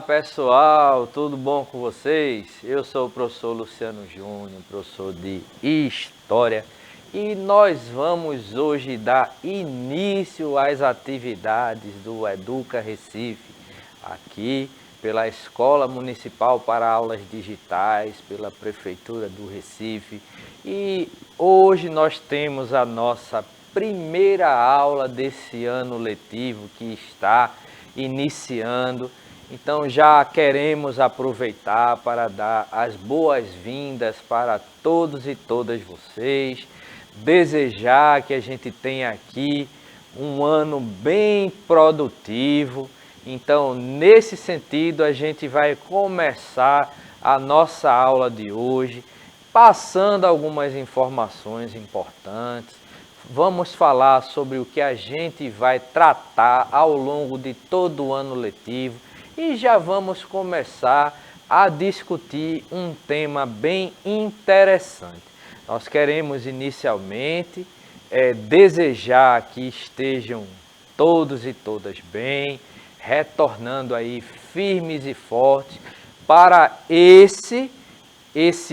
Pessoal, tudo bom com vocês? Eu sou o professor Luciano Júnior, professor de História, e nós vamos hoje dar início às atividades do Educa Recife, aqui pela Escola Municipal para Aulas Digitais, pela Prefeitura do Recife. E hoje nós temos a nossa primeira aula desse ano letivo que está iniciando. Então já queremos aproveitar para dar as boas-vindas para todos e todas vocês, desejar que a gente tenha aqui um ano bem produtivo. Então, nesse sentido, a gente vai começar a nossa aula de hoje, passando algumas informações importantes. Vamos falar sobre o que a gente vai tratar ao longo de todo o ano letivo e já vamos começar a discutir um tema bem interessante. Nós queremos inicialmente desejar que estejam todos e todas bem, retornando aí firmes e fortes para esse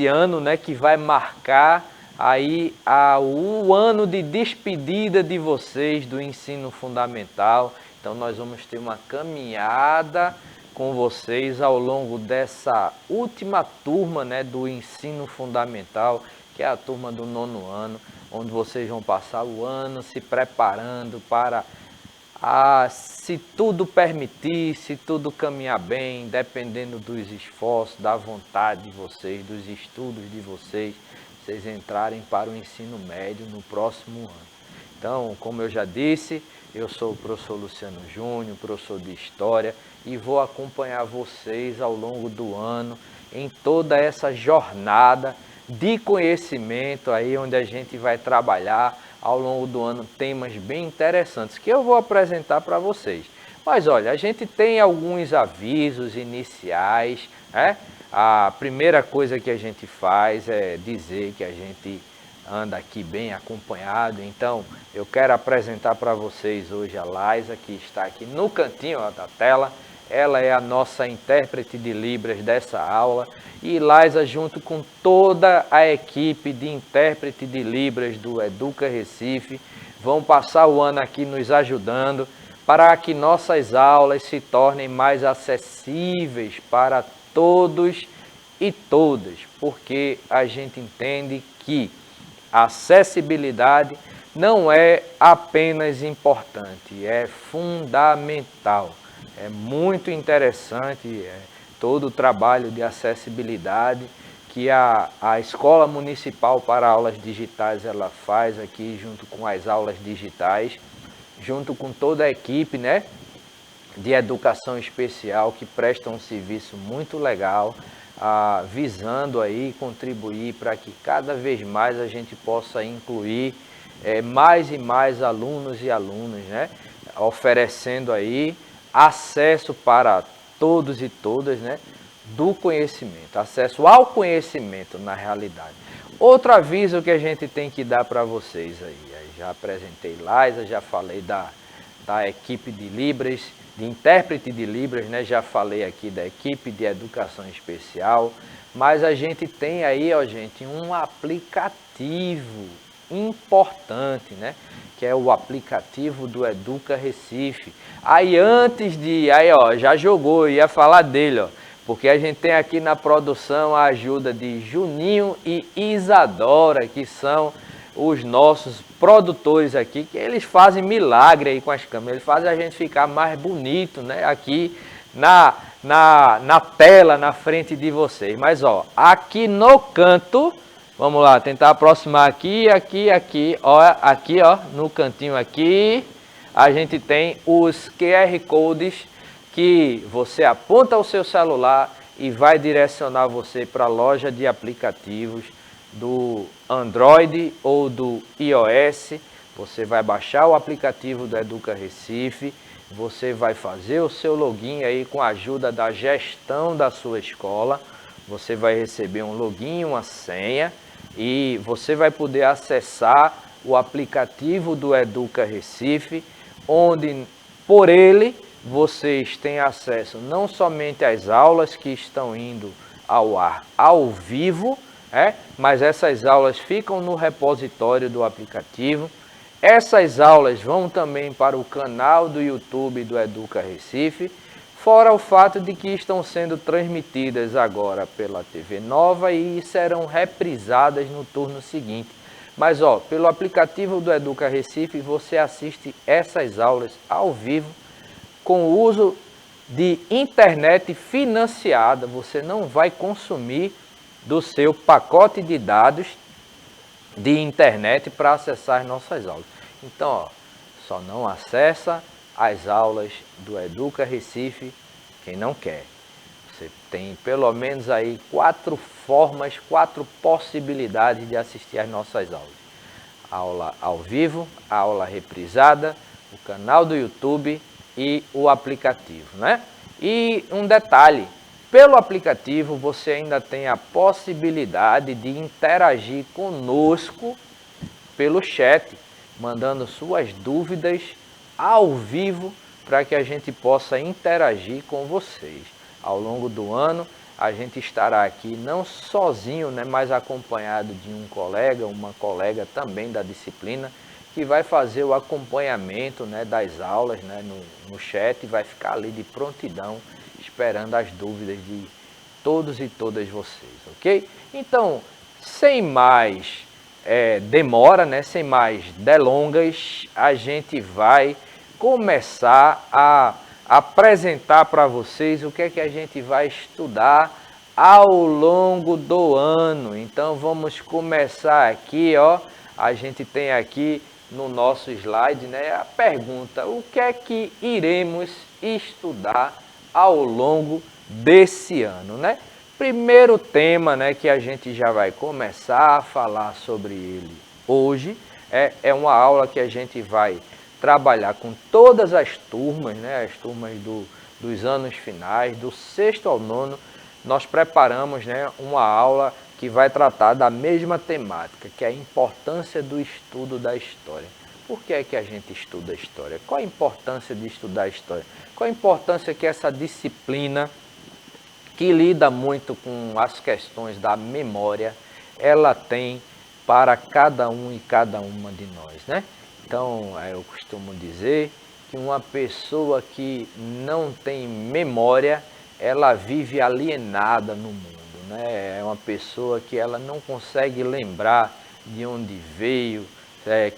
ano, né, que vai marcar aí o ano de despedida de vocês do ensino fundamental. Então nós vamos ter uma caminhada com vocês ao longo dessa última turma, né, do ensino fundamental, que é a turma do 9º ano, onde vocês vão passar o ano se preparando para, se tudo permitir, se tudo caminhar bem, dependendo dos esforços, da vontade de vocês, dos estudos de vocês entrarem para o ensino médio no próximo ano. Então, como eu já disse, eu sou o professor Luciano Júnior, professor de História, e vou acompanhar vocês ao longo do ano em toda essa jornada de conhecimento aí, onde a gente vai trabalhar ao longo do ano temas bem interessantes que eu vou apresentar para vocês. Mas olha, a gente tem alguns avisos iniciais, né? A primeira coisa que a gente faz é dizer que a gente anda aqui bem acompanhado. Então, eu quero apresentar para vocês hoje a Laisa, que está aqui no cantinho da tela. Ela é a nossa intérprete de Libras dessa aula. E Laisa, junto com toda a equipe de intérprete de Libras do Educa Recife, vão passar o ano aqui nos ajudando para que nossas aulas se tornem mais acessíveis para todos e todas, porque a gente entende que a acessibilidade não é apenas importante, é fundamental. É muito interessante todo o trabalho de acessibilidade que a Escola Municipal para Aulas Digitais ela faz aqui junto com as aulas digitais, junto com toda a equipe, né, de educação especial que presta um serviço muito legal, visando aí contribuir para que cada vez mais a gente possa incluir mais e mais alunos e alunas, né, oferecendo aí acesso para todos e todas, né, do conhecimento, acesso ao conhecimento na realidade. Outro aviso que a gente tem que dar para vocês aí, já apresentei Laisa, já falei da equipe de Libras, de intérprete de Libras, né? Já falei aqui da equipe de educação especial, mas a gente tem aí, ó, gente, um aplicativo importante, né? Que é o aplicativo do Educa Recife. Aí já jogou, ia falar dele, ó, porque a gente tem aqui na produção a ajuda de Juninho e Isadora, que são os nossos produtores aqui, que eles fazem milagre aí com as câmeras, eles fazem a gente ficar mais bonito, né, aqui na tela, na frente de vocês. Mas ó, aqui no canto, vamos lá, tentar aproximar aqui, ó, aqui ó, no cantinho aqui, a gente tem os QR Codes que você aponta o seu celular e vai direcionar você para a loja de aplicativos do Android ou do iOS. Você vai baixar o aplicativo do Educa Recife, você vai fazer o seu login aí com a ajuda da gestão da sua escola. Você vai receber um login, uma senha e você vai poder acessar o aplicativo do Educa Recife, onde por ele vocês têm acesso não somente às aulas que estão indo ao ar ao vivo, mas essas aulas ficam no repositório do aplicativo. Essas aulas vão também para o canal do YouTube do Educa Recife, fora o fato de que estão sendo transmitidas agora pela TV Nova e serão reprisadas no turno seguinte. Mas pelo aplicativo do Educa Recife você assiste essas aulas ao vivo com o uso de internet financiada. Você não vai consumir do seu pacote de dados de internet para acessar as nossas aulas. Então, só não acessa as aulas do Educa Recife quem não quer. Você tem pelo menos aí 4 formas, 4 possibilidades de assistir às nossas aulas. Aula ao vivo, aula reprisada, o canal do YouTube e o aplicativo, né? E um detalhe, pelo aplicativo você ainda tem a possibilidade de interagir conosco pelo chat, mandando suas dúvidas ao vivo para que a gente possa interagir com vocês. Ao longo do ano a gente estará aqui não sozinho, né, mas acompanhado de um colega, uma colega também da disciplina, que vai fazer o acompanhamento, né, das aulas, né, no chat, e vai ficar ali de prontidão, esperando as dúvidas de todos e todas vocês, ok? Então, sem mais demora, né, sem mais delongas, a gente vai começar a apresentar para vocês o que é que a gente vai estudar ao longo do ano. Então vamos começar aqui, a gente tem aqui no nosso slide, né, a pergunta: o que é que iremos estudar ao longo desse ano, né? Primeiro tema, né, que a gente já vai começar a falar sobre ele hoje, é uma aula que a gente vai trabalhar com todas as turmas, né, as turmas dos anos finais, do 6º ao 9º. Nós preparamos, né, uma aula que vai tratar da mesma temática, que é a importância do estudo da história. Por que é que a gente estuda a história? Qual a importância de estudar a história? Qual a importância que essa disciplina, que lida muito com as questões da memória, ela tem para cada um e cada uma de nós, né? Então, eu costumo dizer que uma pessoa que não tem memória, ela vive alienada no mundo, né? É uma pessoa que ela não consegue lembrar de onde veio,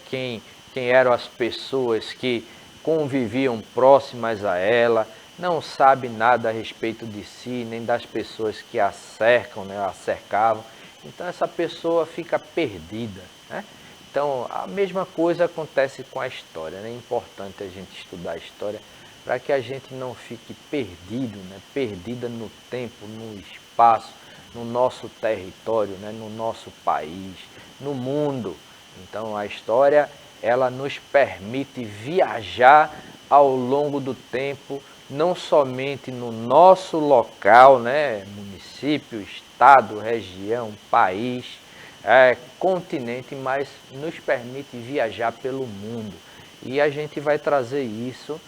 quem eram as pessoas que conviviam próximas a ela, não sabe nada a respeito de si, nem das pessoas que a cercam, né, a cercavam. Então essa pessoa fica perdida, né? Então a mesma coisa acontece com a história, né? É importante a gente estudar a história para que a gente não fique perdido, né? Perdida no tempo, no espaço, no nosso território, né? No nosso país, no mundo. Então a história, ela nos permite viajar ao longo do tempo, não somente no nosso local, né, município, estado, região, país, continente, mas nos permite viajar pelo mundo. E a gente vai trazer isso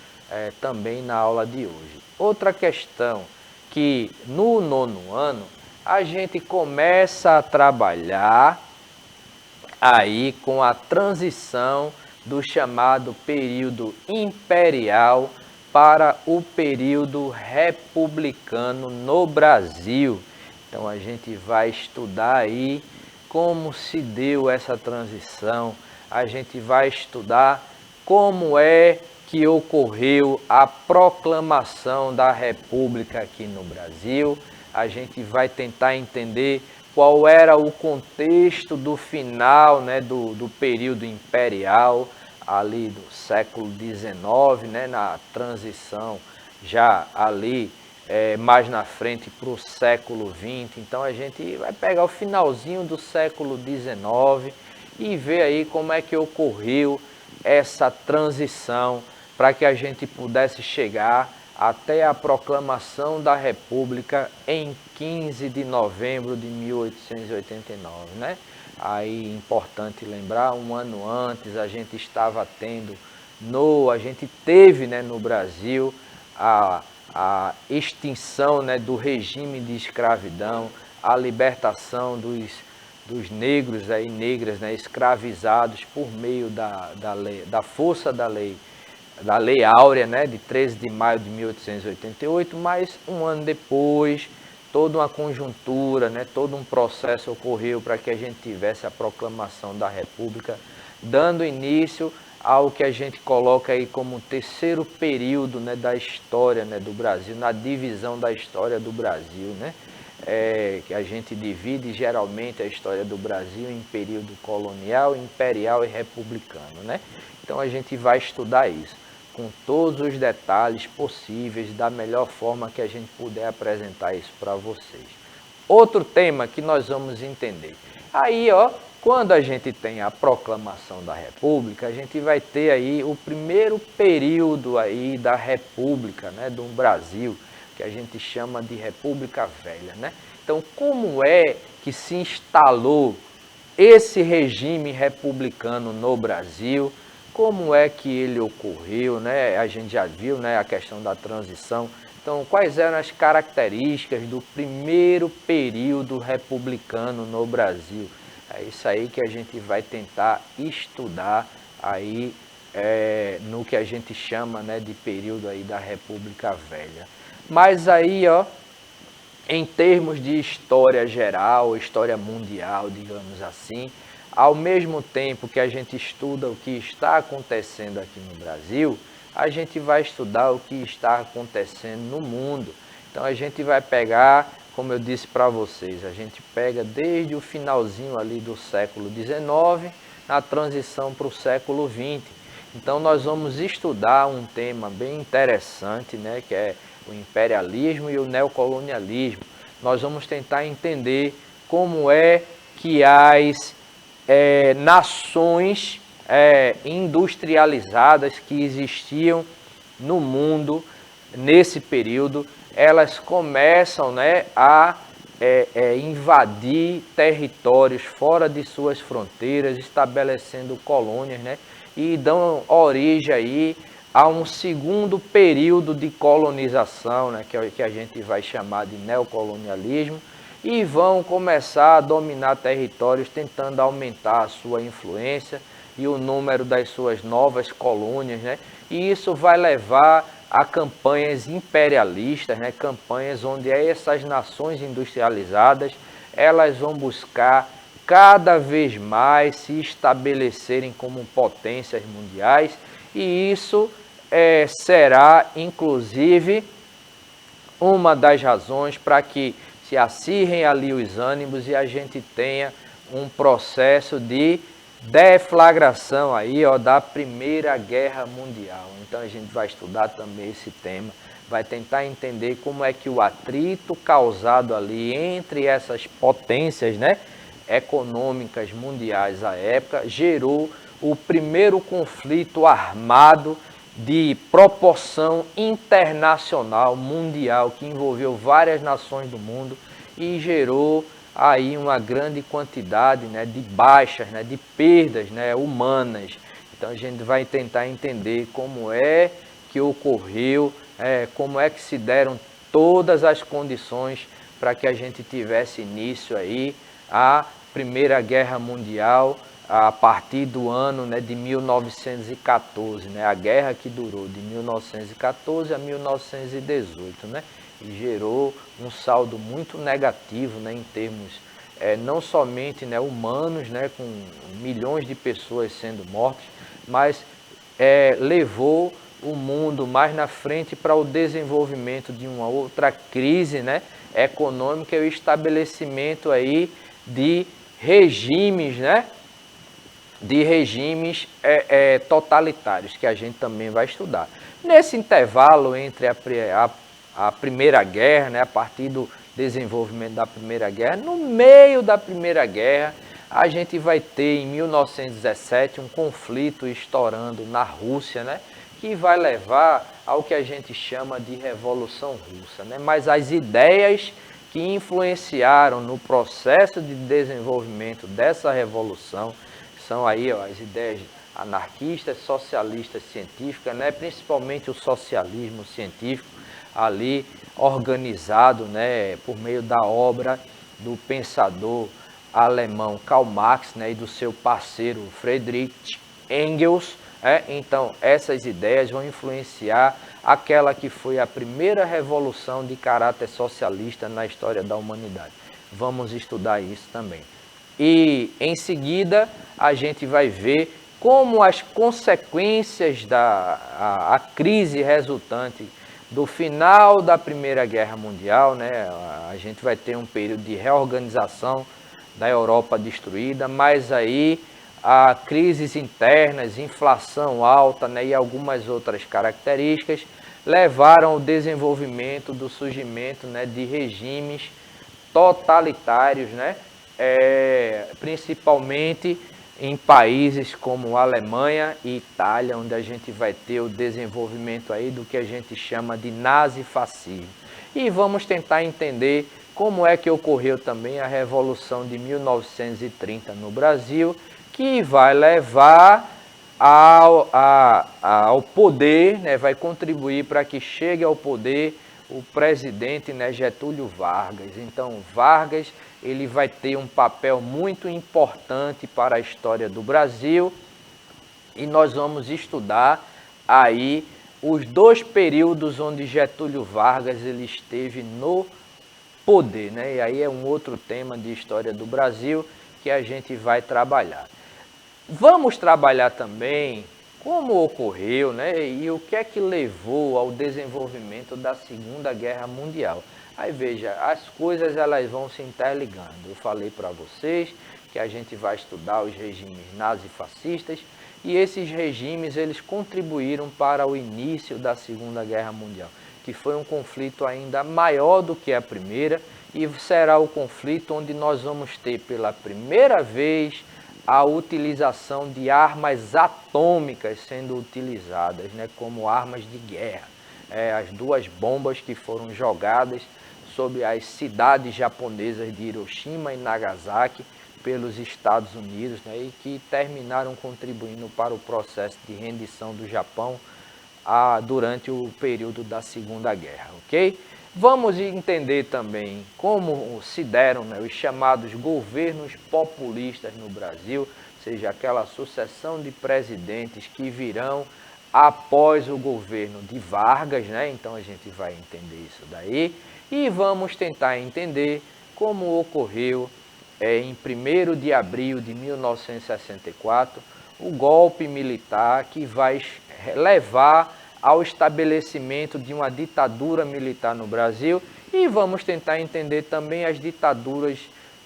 também na aula de hoje. Outra questão que no 9º ano a gente começa a trabalhar aí com a transição do chamado período imperial para o período republicano no Brasil. Então a gente vai estudar aí como se deu essa transição, a gente vai estudar como é que ocorreu a proclamação da República aqui no Brasil, a gente vai tentar entender qual era o contexto do final, né, do período imperial, ali do século XIX, né, na transição já ali mais na frente para o século XX. Então a gente vai pegar o finalzinho do século XIX e ver aí como é que ocorreu essa transição para que a gente pudesse chegar até a proclamação da República em 15 de novembro de 1889, né? Aí, importante lembrar, um ano antes a gente teve, né, no Brasil a extinção, né, do regime de escravidão, a libertação dos negros e negras, né, escravizados por meio da força da Lei Áurea, né, de 13 de maio de 1888, mas um ano depois, toda uma conjuntura, né, todo um processo ocorreu para que a gente tivesse a proclamação da República, dando início ao que a gente coloca aí como o terceiro período, né, da história, né, do Brasil, na divisão da história do Brasil, né? Que a gente divide geralmente a história do Brasil em período colonial, imperial e republicano, né? Então a gente vai estudar isso com todos os detalhes possíveis, da melhor forma que a gente puder apresentar isso para vocês. Outro tema que nós vamos entender. Aí, ó, quando a gente tem a proclamação da República, a gente vai ter aí o primeiro período aí da República, né, do Brasil, que a gente chama de República Velha, né? Então, como é que se instalou esse regime republicano no Brasil? Como é que ele ocorreu, né? A gente já viu, né, a questão da transição. Então, quais eram as características do primeiro período republicano no Brasil? É isso aí que a gente vai tentar estudar aí no que a gente chama, né, de período aí da República Velha. Mas aí, ó, em termos de história geral, história mundial, digamos assim, ao mesmo tempo que a gente estuda o que está acontecendo aqui no Brasil, a gente vai estudar o que está acontecendo no mundo. Então a gente vai pegar, como eu disse para vocês, a gente pega desde o finalzinho ali do século XIX, na transição para o século XX. Então nós vamos estudar um tema bem interessante, né, que é o imperialismo e o neocolonialismo. Nós vamos tentar entender como é que as nações industrializadas que existiam no mundo nesse período, elas começam, né, a invadir territórios fora de suas fronteiras, estabelecendo colônias, né, e dão origem aí a um segundo período de colonização, né, que a gente vai chamar de neocolonialismo, e vão começar a dominar territórios, tentando aumentar a sua influência e o número das suas novas colônias, né? E isso vai levar a campanhas imperialistas, né? Campanhas onde essas nações industrializadas, elas vão buscar cada vez mais se estabelecerem como potências mundiais, e isso será, inclusive, uma das razões para que se acirrem ali os ânimos e a gente tenha um processo de deflagração aí, ó, da Primeira Guerra Mundial. Então a gente vai estudar também esse tema, vai tentar entender como é que o atrito causado ali entre essas potências, né, econômicas mundiais à época gerou o primeiro conflito armado de proporção internacional, mundial, que envolveu várias nações do mundo e gerou aí uma grande quantidade, né, de baixas, né, de perdas, né, humanas. Então a gente vai tentar entender como é que ocorreu, como é que se deram todas as condições para que a gente tivesse início aí à Primeira Guerra Mundial, a partir do ano, né, de 1914, né, a guerra que durou de 1914 a 1918, né, e gerou um saldo muito negativo, né, em termos não somente, né, humanos, né, com milhões de pessoas sendo mortas, mas levou o mundo mais na frente para o desenvolvimento de uma outra crise, né, econômica e o estabelecimento aí de regimes, né, totalitários, que a gente também vai estudar. Nesse intervalo entre a Primeira Guerra, né, a partir do desenvolvimento da Primeira Guerra, no meio da Primeira Guerra, a gente vai ter em 1917 um conflito estourando na Rússia, né, que vai levar ao que a gente chama de Revolução Russa, né? Mas as ideias que influenciaram no processo de desenvolvimento dessa revolução são aí, ó, as ideias anarquistas, socialistas, científicas, né, principalmente o socialismo científico, ali organizado, né, por meio da obra do pensador alemão Karl Marx, né, e do seu parceiro Friedrich Engels. Então, essas ideias vão influenciar aquela que foi a primeira revolução de caráter socialista na história da humanidade. Vamos estudar isso também. E, em seguida, a gente vai ver como as consequências da crise resultante do final da Primeira Guerra Mundial, né? A gente vai ter um período de reorganização da Europa destruída, mas aí a crises internas, inflação alta, né, e algumas outras características levaram ao desenvolvimento do surgimento, né, de regimes totalitários, né, principalmente em países como Alemanha e Itália, onde a gente vai ter o desenvolvimento aí do que a gente chama de nazifascismo. E vamos tentar entender como é que ocorreu também a Revolução de 1930 no Brasil, que vai levar ao poder, né, vai contribuir para que chegue ao poder o presidente, né, Getúlio Vargas. Então, Vargas, ele vai ter um papel muito importante para a história do Brasil e nós vamos estudar aí os dois períodos onde Getúlio Vargas ele esteve no poder, né? E aí é um outro tema de história do Brasil que a gente vai trabalhar. Vamos trabalhar também como ocorreu, né, e o que é que levou ao desenvolvimento da Segunda Guerra Mundial. Aí veja, as coisas elas vão se interligando. Eu falei para vocês que a gente vai estudar os regimes nazifascistas e esses regimes eles contribuíram para o início da Segunda Guerra Mundial, que foi um conflito ainda maior do que a primeira e será o conflito onde nós vamos ter pela primeira vez a utilização de armas atômicas sendo utilizadas, né, como armas de guerra. As duas bombas que foram jogadas sobre as cidades japonesas de Hiroshima e Nagasaki pelos Estados Unidos, né, e que terminaram contribuindo para o processo de rendição do Japão durante o período da Segunda Guerra, ok? Vamos entender também como se deram, né, os chamados governos populistas no Brasil, ou seja, aquela sucessão de presidentes que virão após o governo de Vargas, né? Então a gente vai entender isso daí e vamos tentar entender como ocorreu em 1º de abril de 1964 o golpe militar que vai levar ao estabelecimento de uma ditadura militar no Brasil e vamos tentar entender também as ditaduras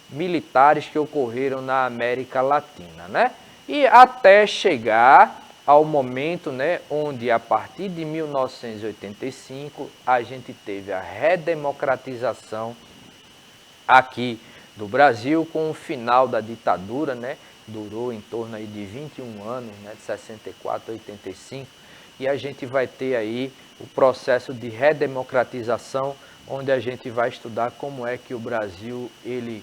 militares que ocorreram na América Latina, né? E até chegar ao momento, né, onde a partir de 1985 a gente teve a redemocratização aqui do Brasil com o final da ditadura, né? Durou em torno aí de 21 anos, né, de 64 a 85. E a gente vai ter aí o processo de redemocratização, onde a gente vai estudar como é que o Brasil ele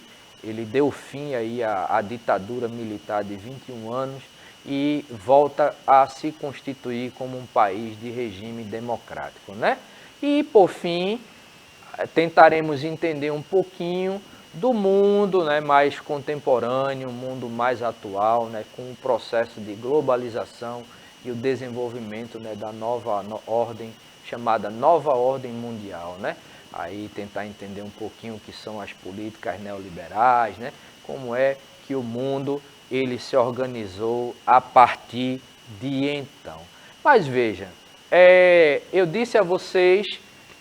deu fim aí à ditadura militar de 21 anos e volta a se constituir como um país de regime democrático, né? E, por fim, tentaremos entender um pouquinho do mundo, né, mais contemporâneo, um mundo mais atual, né, com o processo de globalização e o desenvolvimento, né, da nova ordem, chamada Nova Ordem Mundial, né? Aí tentar entender um pouquinho o que são as políticas neoliberais, né? Como é que o mundo ele se organizou a partir de então. Mas veja, eu disse a vocês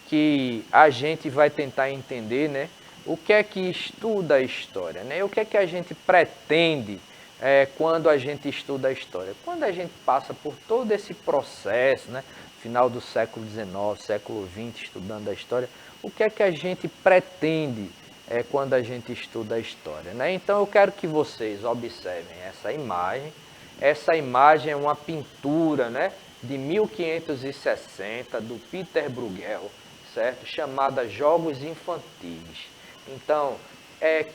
que a gente vai tentar entender, né, o que é que estuda a história, né? O que é que a gente pretende quando a gente estuda a história. Quando a gente passa por todo esse processo, né, final do século XIX, século XX, estudando a história, o que é que a gente pretende quando a gente estuda a história, né? Então eu quero que vocês observem essa imagem. Essa imagem é uma pintura, né, de 1560 do Peter Bruegel, certo? Chamada Jogos Infantis. Então,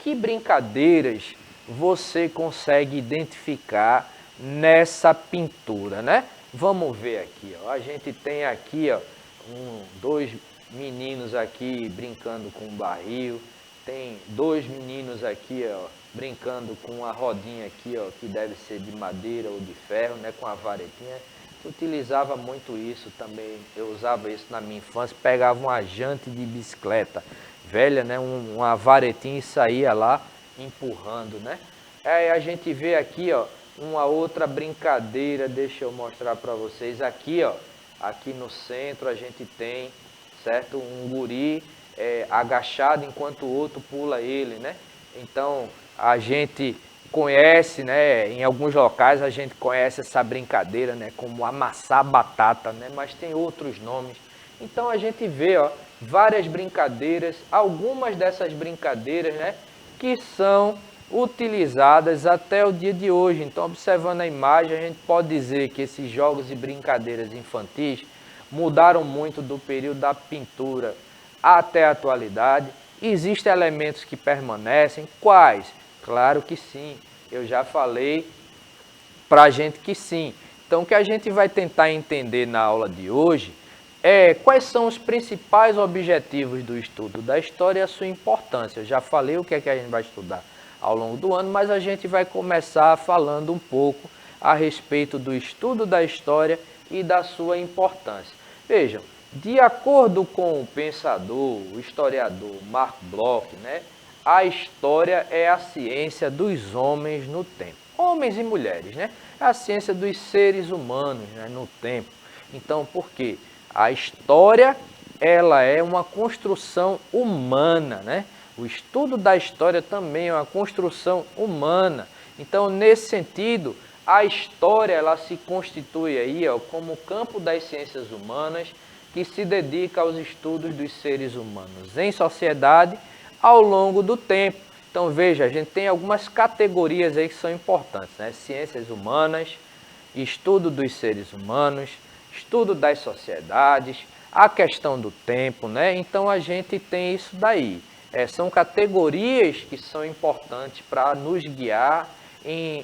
que brincadeiras você consegue identificar nessa pintura, né? Vamos ver aqui, ó. A gente tem aqui, ó, dois meninos aqui brincando com um barril, tem dois meninos aqui, ó, brincando com a rodinha aqui, ó, que deve ser de madeira ou de ferro, né, com a varetinha. Eu utilizava muito isso também, eu usava isso na minha infância, pegava uma jante de bicicleta velha, né, uma varetinha e saía lá empurrando, né. Aí a gente vê aqui, ó, uma outra brincadeira, deixa eu mostrar para vocês aqui, ó, aqui no centro a gente tem, certo, um guri agachado enquanto o outro pula ele, né. Então a gente conhece, né, em alguns locais a gente conhece essa brincadeira, né, como amassar batata, né, mas tem outros nomes. Então a gente vê, ó, várias brincadeiras, algumas dessas brincadeiras, né, que são utilizadas até o dia de hoje. Então, observando a imagem, a gente pode dizer que esses jogos e brincadeiras infantis mudaram muito do período da pintura até a atualidade. Existem elementos que permanecem. Quais? Claro que sim. Eu já falei para a gente que sim. Então, o que a gente vai tentar entender na aula de hoje é quais são os principais objetivos do estudo da história e a sua importância. Eu já falei o que é que a gente vai estudar ao longo do ano, mas a gente vai começar falando um pouco a respeito do estudo da história e da sua importância. Vejam, de acordo com o pensador, o historiador Marc Bloch, né, a história é a ciência dos homens no tempo. Homens e mulheres, né? É a ciência dos seres humanos, né, no tempo. Então, por quê? A história, ela é uma construção humana, né? O estudo da história também é uma construção humana. Então, nesse sentido, a história ela se constitui aí, ó, como o campo das ciências humanas que se dedica aos estudos dos seres humanos em sociedade ao longo do tempo. Então, veja, a gente tem algumas categorias aí que são importantes, né? Ciências humanas, estudo dos seres humanos, estudo das sociedades, a questão do tempo, né? Então, a gente tem isso daí. São categorias que são importantes para nos guiar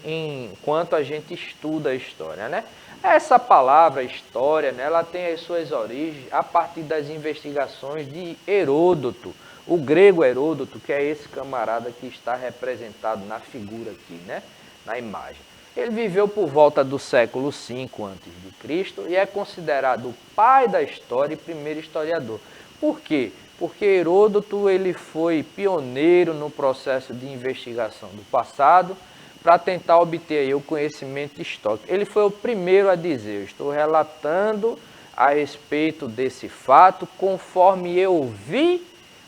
enquanto a gente estuda a história, né? Essa palavra história, né, ela tem as suas origens a partir das investigações de Heródoto, o grego Heródoto, que é esse camarada que está representado na figura aqui, né, na imagem. Ele viveu por volta do século V a.C. e é considerado o pai da história e primeiro historiador. Por quê? Porque Heródoto ele foi pioneiro no processo de investigação do passado para tentar obter aí o conhecimento histórico. Ele foi o primeiro a dizer, eu estou relatando a respeito desse fato conforme eu vi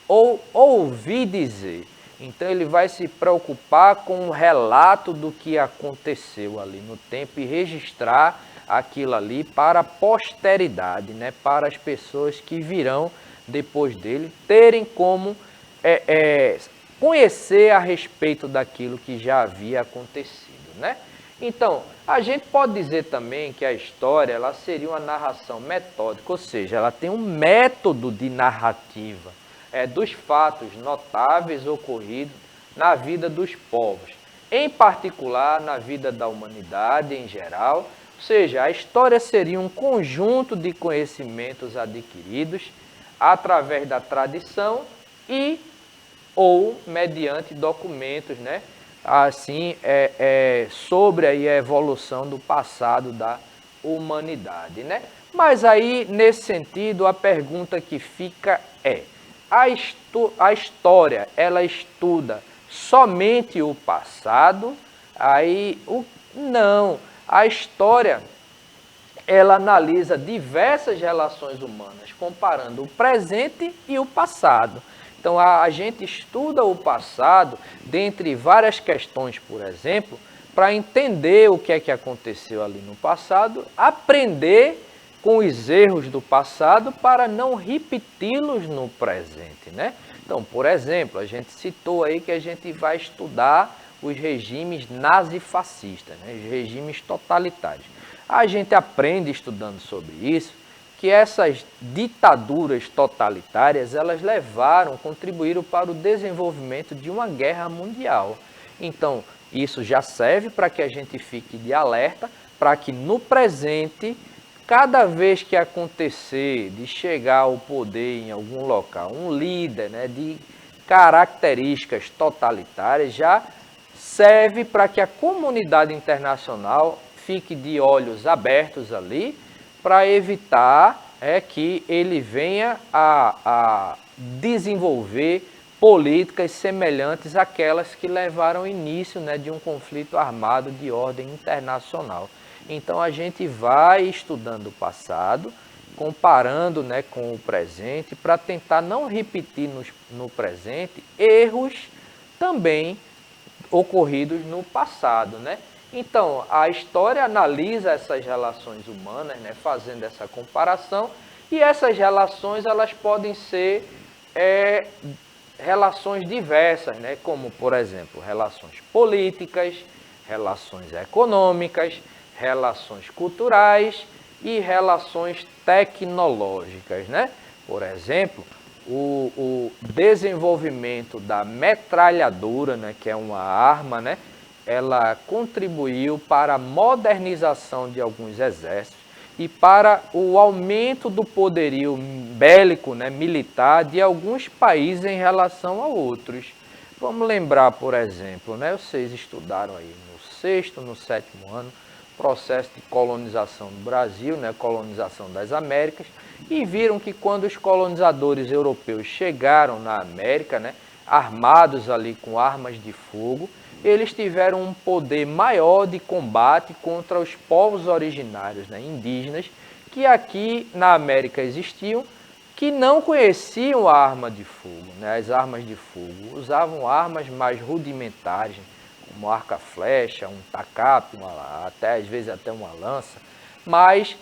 ou ouvi dizer. Então ele vai se preocupar com o relato do que aconteceu ali no tempo e registrar aquilo ali para a posteridade, né? Para as pessoas que virão depois dele terem como conhecer a respeito daquilo que já havia acontecido, né? Então, a gente pode dizer também que a história ela seria uma narração metódica, ou seja, ela tem um método de narrativa dos fatos notáveis ocorridos na vida dos povos, em particular na vida da humanidade em geral. Ou seja, a história seria um conjunto de conhecimentos adquiridos através da tradição e ou mediante documentos, né? Assim, sobre aí a evolução do passado da humanidade, né? Mas aí, nesse sentido, a pergunta que fica é: a história, ela estuda somente o passado? Não. A história, ela analisa diversas relações humanas, comparando o presente e o passado. Então, a gente estuda o passado, dentre várias questões, por exemplo, para entender o que é que aconteceu ali no passado, aprender com os erros do passado para não repeti-los no presente, né? Então, por exemplo, a gente citou aí que a gente vai estudar os regimes nazifascistas, né? Os regimes totalitários. A gente aprende estudando sobre isso que essas ditaduras totalitárias, elas contribuíram para o desenvolvimento de uma guerra mundial. Então, isso já serve para que a gente fique de alerta, para que no presente, cada vez que acontecer de chegar ao poder em algum local, um líder, né, de características totalitárias, já serve para que a comunidade internacional fique de olhos abertos ali, para evitar que ele venha a desenvolver políticas semelhantes àquelas que levaram ao início, né, de um conflito armado de ordem internacional. Então a gente vai estudando o passado, comparando, né, com o presente, para tentar não repetir no presente erros também ocorridos no passado, né? Então, a história analisa essas relações humanas, né, fazendo essa comparação, e essas relações elas podem ser relações diversas, né, como, por exemplo, relações políticas, relações econômicas, relações culturais e relações tecnológicas, né? Por exemplo, o desenvolvimento da metralhadora, né, que é uma arma, né, ela contribuiu para a modernização de alguns exércitos e para o aumento do poderio bélico, né, militar de alguns países em relação a outros. Vamos lembrar, por exemplo, né, vocês estudaram aí no sexto, no sétimo ano, processo de colonização do Brasil, né, colonização das Américas, e viram que quando os colonizadores europeus chegaram na América, né, armados ali com armas de fogo, eles tiveram um poder maior de combate contra os povos originários, né, indígenas, que aqui na América existiam, que não conheciam a arma de fogo, né, as armas de fogo, usavam armas mais rudimentares, como arca-flecha, um tacape, até às vezes até uma lança, mas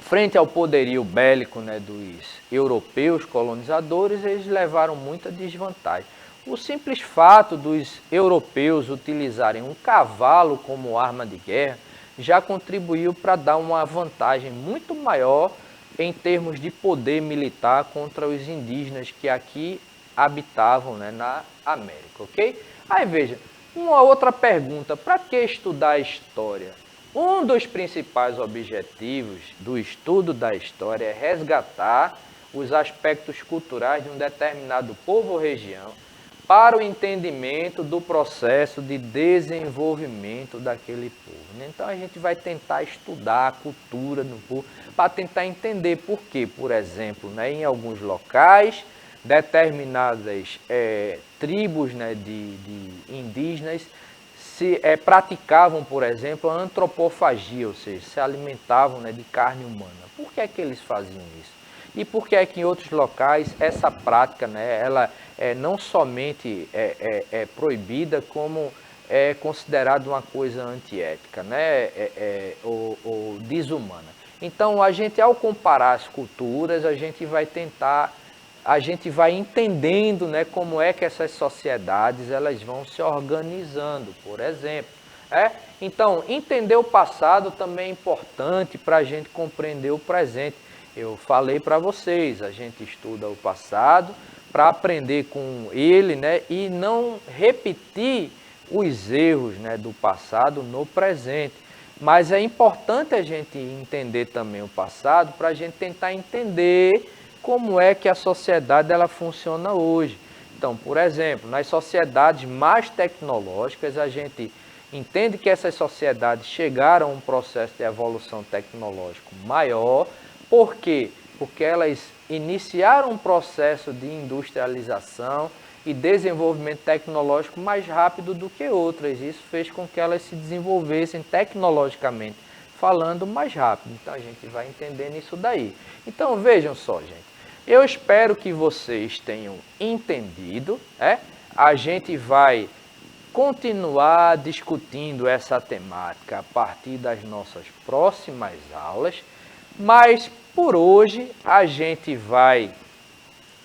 frente ao poderio bélico, né, dos europeus colonizadores, eles levaram muita desvantagem. O simples fato dos europeus utilizarem um cavalo como arma de guerra já contribuiu para dar uma vantagem muito maior em termos de poder militar contra os indígenas que aqui habitavam, né, na América, ok? Aí veja, uma outra pergunta, para que estudar a história? Um dos principais objetivos do estudo da história é resgatar os aspectos culturais de um determinado povo ou região para o entendimento do processo de desenvolvimento daquele povo. Então a gente vai tentar estudar a cultura do povo para tentar entender por quê, por exemplo, né, em alguns locais, determinadas tribos, né, de indígenas praticavam, por exemplo, a antropofagia, ou seja, se alimentavam, né, de carne humana. Por que é que eles faziam isso? E por que é que em outros locais essa prática, né, ela não somente é proibida, como é considerada uma coisa antiética, né, ou desumana. Então, a gente, ao comparar as culturas, a gente vai entendendo, né, como é que essas sociedades elas vão se organizando, por exemplo. Então, entender o passado também é importante para a gente compreender o presente. Eu falei para vocês, a gente estuda o passado para aprender com ele, né, e não repetir os erros, né, do passado no presente. Mas é importante a gente entender também o passado para a gente tentar entender como é que a sociedade ela funciona hoje. Então, por exemplo, nas sociedades mais tecnológicas, a gente entende que essas sociedades chegaram a um processo de evolução tecnológico maior. Por quê? Porque elas iniciaram um processo de industrialização e desenvolvimento tecnológico mais rápido do que outras. Isso fez com que elas se desenvolvessem tecnologicamente falando mais rápido. Então a gente vai entendendo isso daí. Então vejam só, gente. Eu espero que vocês tenham entendido. A gente vai continuar discutindo essa temática a partir das nossas próximas aulas. Mas por hoje a gente vai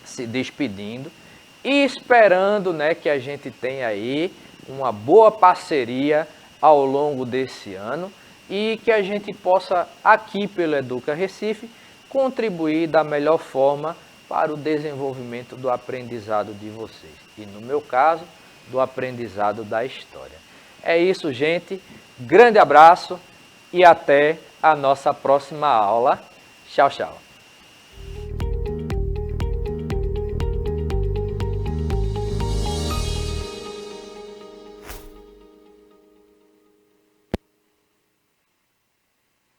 se despedindo e esperando, né, que a gente tenha aí uma boa parceria ao longo desse ano e que a gente possa aqui pelo Educa Recife contribuir da melhor forma para o desenvolvimento do aprendizado de vocês. E no meu caso, do aprendizado da história. É isso, gente. Grande abraço e até a nossa próxima aula. Tchau, tchau.